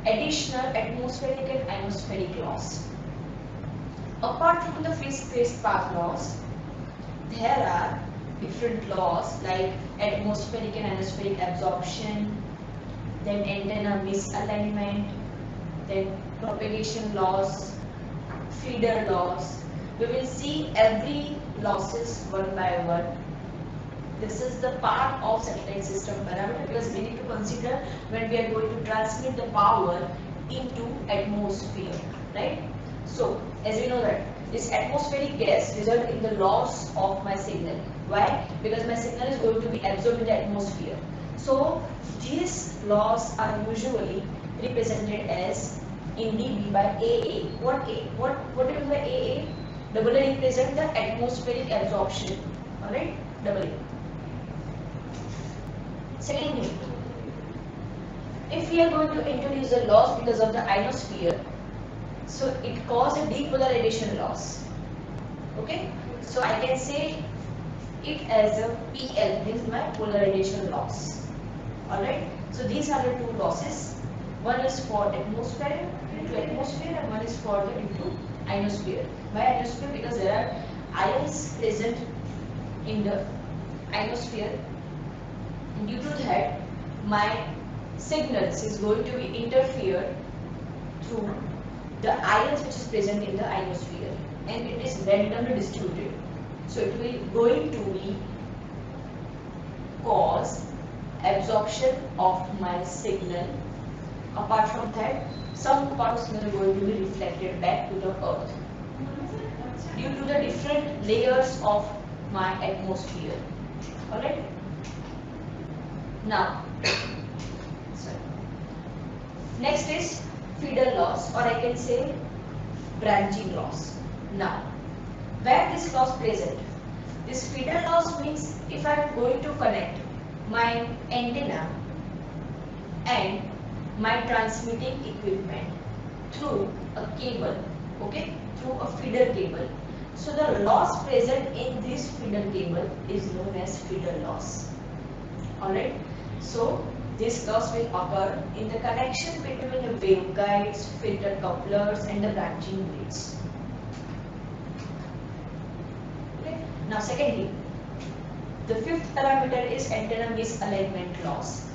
additional atmospheric and ionospheric laws. Apart from the free space path laws, there are different laws like atmospheric and ionospheric absorption, then antenna misalignment, then propagation laws, feeder laws. We will see every losses one by one. This is the part of satellite system parameter because we need to consider when we are going to transmit the power into atmosphere, right? So, as you know that this atmospheric gas result in the loss of my signal. Why? Because my signal is going to be absorbed in the atmosphere. So, these laws are usually represented as in dB by AA. What do you mean by AA? Double A represent the atmospheric absorption. Alright? Double A. Secondly, if we are going to introduce a loss because of the ionosphere, so it causes a depolarization loss. Okay? So I can say it as a PL. This is my polarization loss. Alright? So these are the two losses. One is for atmosphere into atmosphere and one is for the into ionosphere. Why ionosphere? Because there are ions present in the ionosphere. And due to that, my signals is going to be interfered through the ions which is present in the ionosphere, and it is randomly distributed. So it will going to be cause absorption of my signal. Apart from that, some part of signal is going to be reflected back to the earth due to the different layers of my atmosphere. Alright? Now, sorry. Next is feeder loss, or I can say branching loss. Now, where this loss present? This feeder loss means if I am going to connect my antenna and my transmitting equipment through a cable, okay, through a feeder cable. So the loss present in this feeder cable is known as feeder loss. Alright, so this loss will occur in the connection between the waveguides, filter couplers and the branching blades. Okay. Now secondly, the fifth parameter is antenna misalignment loss.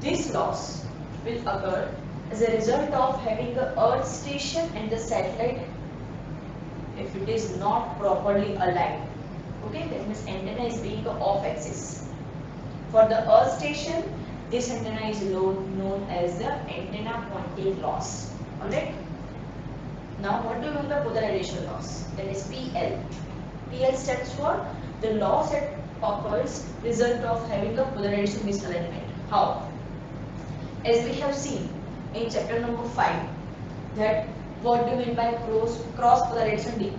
This loss will occur as a result of having the earth station and the satellite if it is not properly aligned. Okay, that means antenna is being off axis. For the earth station, this antenna is known as the antenna pointing loss. Alright. Now what do you mean by polarization loss? That is PL. PL stands for the loss that occurs result of having a polarization misalignment. How? As we have seen in chapter number 5, that what do you mean by cross polarization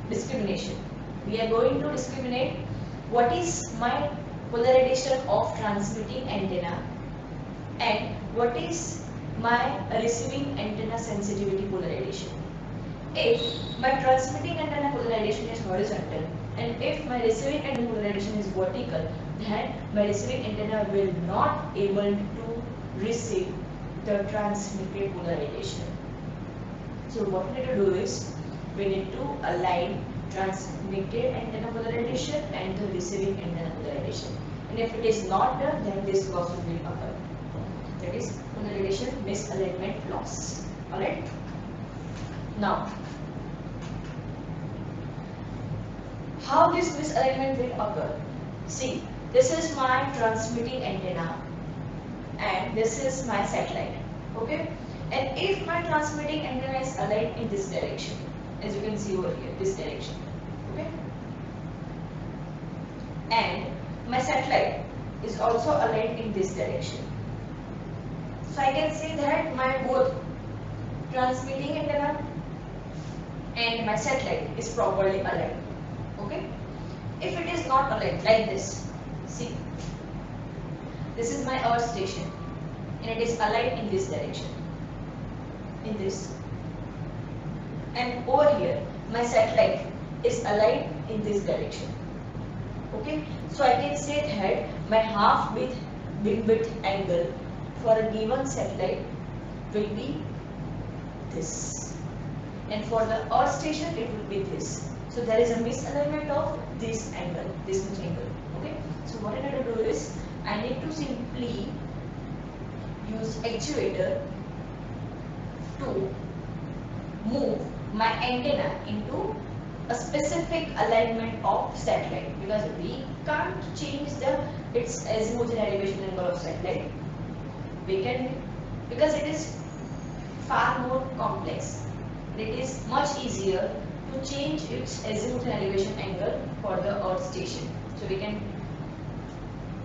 discrimination? We are going to discriminate what is my polarization of transmitting antenna and what is my receiving antenna sensitivity polarization. If my transmitting antenna polarization is horizontal and if my receiving antenna polarization is vertical, then my receiving antenna will not able to receive the transmitted polarization. So what we need to do is we need to align transmitted antenna polarization and the receiving antenna polarization. And if it is not done, then this loss will occur. That is polarization misalignment loss. Alright. Now, how this misalignment will occur? See, this is my transmitting antenna and this is my satellite. Okay. And if my transmitting antenna is aligned in this direction, as you can see over here, this direction, okay, and my satellite is also aligned in this direction, so I can say that my both transmitting antenna and my satellite is properly aligned. Okay, if it is not aligned like this, see, this is my earth station and it is aligned in this direction, in this, and over here my satellite is aligned in this direction. Okay, so I can say that my half beamwidth angle for a given satellite will be this, and for the Earth station it will be this. So there is a misalignment of this angle, this much angle. Okay. So what I need to do is I need to simply use actuator to move my antenna into a specific alignment of satellite, because we can't change its azimuth and elevation angle of satellite. We can, because it is far more complex. It is much easier to change its azimuth and elevation angle for the Earth station. So we can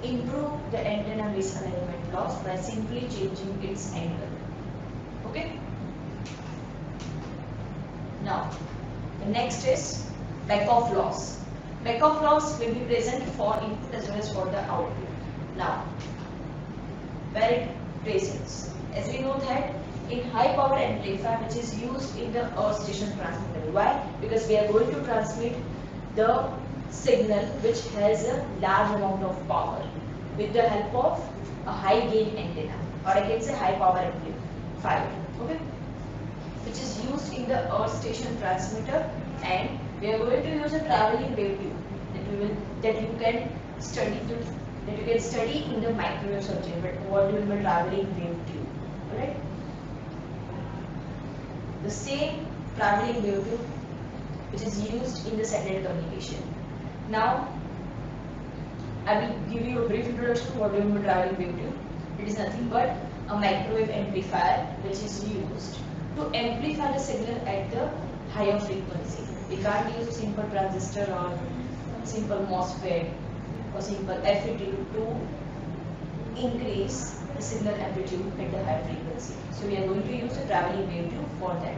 improve the antenna misalignment loss by simply changing its angle. Okay. Now, the next is back-off loss. Back-off loss will be present for input as well as for the output. Now, where it presents? As we know that in high power amplifier which is used in the Earth station transmitter. Why? Because we are going to transmit the signal which has a large amount of power with the help of a high gain antenna, or I can say high power amplifier. Okay, which is used in the Earth station transmitter, and we are going to use a traveling wave tube that you can study in the microwave subject. But what will be traveling wave tube? Alright, the same traveling wave tube which is used in the satellite communication. Now I will give you a brief introduction to what will be traveling wave tube. It is nothing but a microwave amplifier which is used to amplify the signal at the higher frequency. We can't use a simple transistor or simple MOSFET or simple FET to increase the signal amplitude at the higher frequency. So we are going to use a traveling wave tube for that.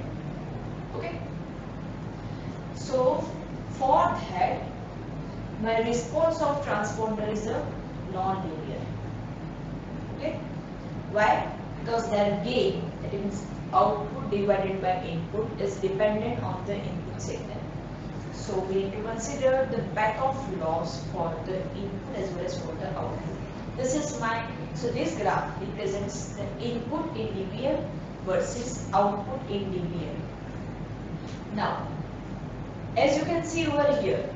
Okay. So for that, my response of transponder is a non-linear. Okay. Why? Because their gain, that means output divided by input, is dependent on the input signal. So we need to consider the back-off loss for the input as well as for the output. This is so this graph represents the input in dBm versus output in dBm. Now, as you can see over here,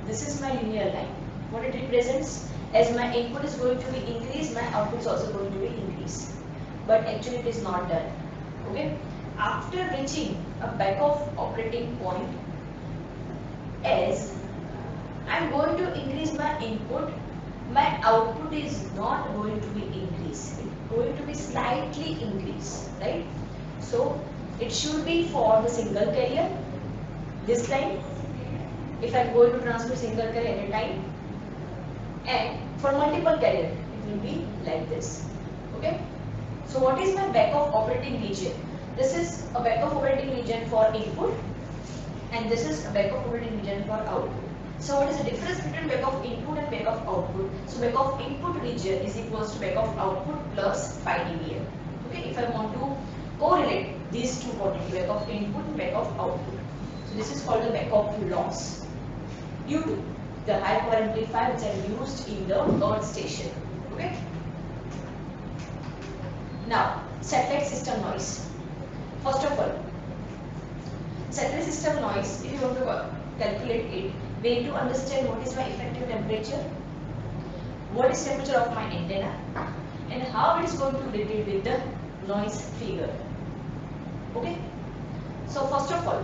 this is my linear line. What it represents? As my input is going to be increased, my output is also going to be increased. But actually it is not done. Okay. After reaching a back-off operating point, as I am going to increase my input, my output is not going to be increased. It is going to be slightly increased, right? So it should be for the single carrier, this line, if I am going to transmit single carrier at a time, and for multiple carrier it will be like this. Okay. So what is my back-off operating region? This is a back-off operating region for input, and this is a back-off operating region for output. So what is the difference between back-off input and back-off output? So back-off input region is equals to back-off output plus phi dBm. Okay, if I want to correlate these two quantities, back-off input and back-off output. So this is called the back-off loss due to the high power amplifier which are used in the Earth station. Okay. Now, satellite system noise. First of all, satellite system noise, if you want to calculate it, we need to understand what is my effective temperature, what is temperature of my antenna, and how it is going to relate with the noise figure. Okay. So first of all,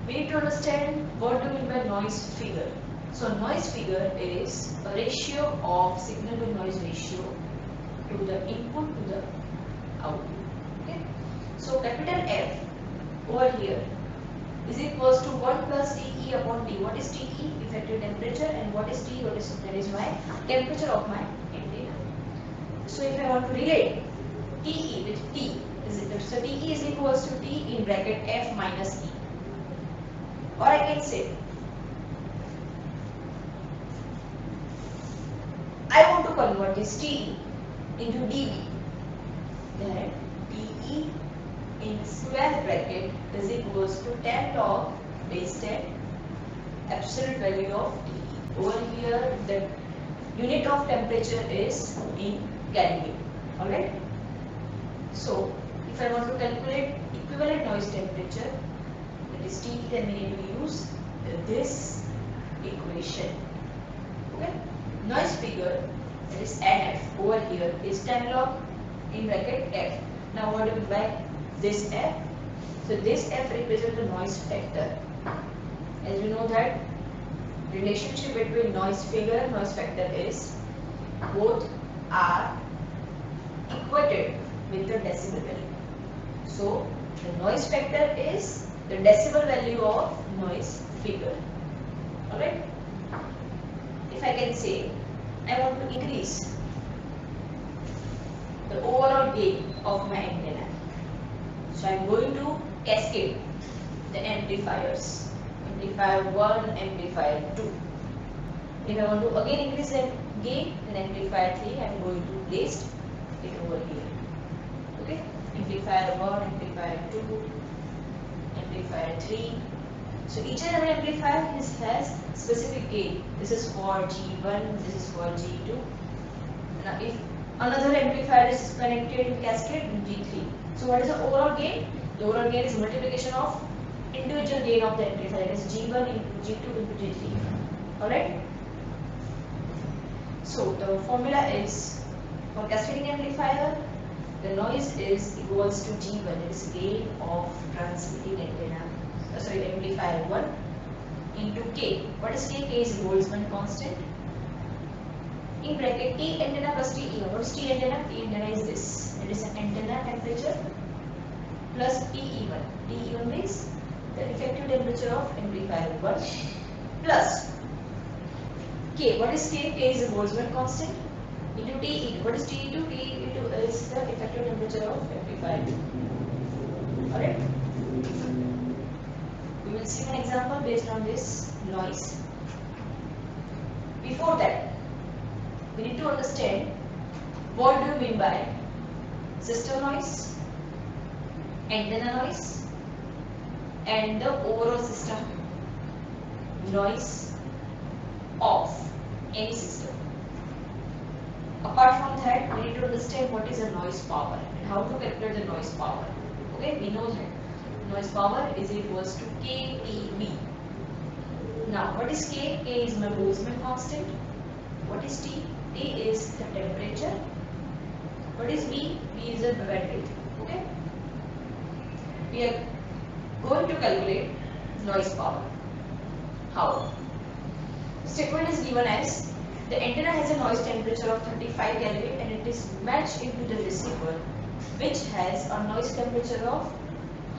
we need to understand what do we mean by noise figure. So noise figure is a ratio of signal to noise ratio to the input to the output. Okay. So capital F over here is equals to 1 plus TE upon T. What is TE? Effective temperature. And what is T? That is my temperature of my antenna. So if I want to relate TE with T, so TE is equals to T in bracket F minus E. Or I can say, I want to convert this TE into dB. Then TE in square bracket is equals to 10 log base 10 absolute value of TE. Over here the unit of temperature is in carrying it. Alright. So if I want to calculate equivalent noise temperature, that is T, then we need to use this equation. Okay. Noise figure, that is NF over here is 10 log in bracket F. Now what do we by this F? So this F represents the noise factor. As we know that relationship between noise figure and noise factor is both are equated with the decibel value. So the noise factor is the decibel value of noise figure. Alright. If I can say I want to increase the overall gain of my antenna, so I am going to cascade the amplifiers, amplifier 1, amplifier 2. If I want to again increase the gain, then amplifier 3 I am going to place it over here. Okay, amplifier 1, amplifier 2, amplifier 3. So each and every amplifier has specific gain. This is for G1, this is for G2. Now if another amplifier is connected in cascade in G3. So what is the overall gain? The overall gain is multiplication of individual gain of the amplifier. That is G1 into G2 into G3. Alright? So the formula is for cascading amplifier, the noise is equals to G1, that is gain of transmitting antenna. Amplifier 1 into K. What is K? K is Boltzmann constant. In bracket T antenna plus T E1. What is T antenna? T antenna is this. It is an antenna temperature plus TE1. TE1 means the effective temperature of amplifier 1 plus K. What is K? K is a Boltzmann constant into TE2. What is TE2? TE2 is the effective temperature of amplifier 2. Alright? We will see an example based on this noise. Before that, we need to understand what do you mean by system noise, antenna noise, and the overall system noise of any system. Apart from that, we need to understand what is a noise power and how to calculate the noise power. Okay, we know that noise power is equals to KTB. Now, what is K? K is my Boltzmann constant. What is T? T is the temperature. What is B? B is the bandwidth. Okay. We are going to calculate noise power. How? Statement is given as the antenna has a noise temperature of 35 Kelvin and it is matched into the receiver which has a noise temperature of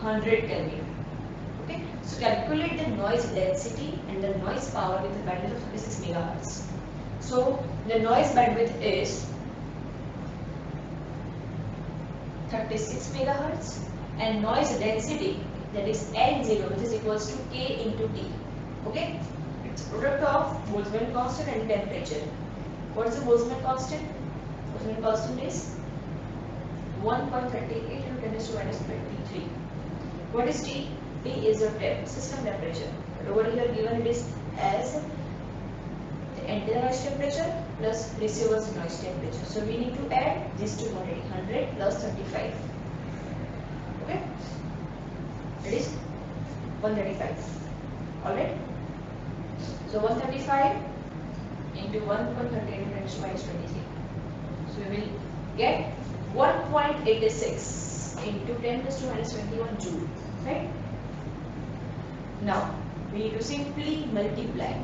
100 Kelvin. Okay, so calculate the noise density and the noise power with a bandwidth of 36 MHz. So the noise bandwidth is 36 MHz and noise density, that is N0, which is equals to K into T. Okay, it's product of Boltzmann constant and temperature. What is the Boltzmann constant? Boltzmann constant is 1.38 into 10 to minus 23. What is T? T is your system temperature. But over here given it is as the antenna noise temperature plus receiver's noise temperature. So we need to add these two quantities, 100 plus 35. Okay? It is 135. Alright? So 135 into 1.38 into 10 to minus 23. So we will get 1.86 into 10 to minus 21 joule. Right? Now we need to simply multiply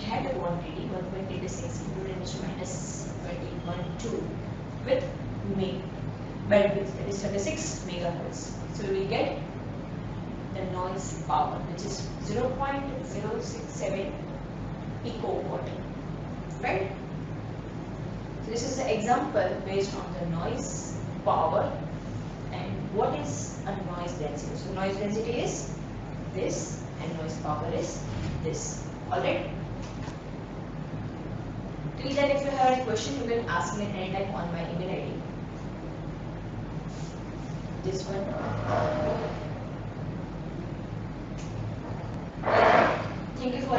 that quantity 1.86 into 10 to minus 21 joule with bandwidth, that is 36 MHz. So we will get the noise power, which is 0.067 picowatt. Right? So this is the example based on the noise power and what is a noise density. So noise density is this and noise power is this. Alright? Till then, if you have any question, you can ask me at any time on my email ID. This one. Thank you for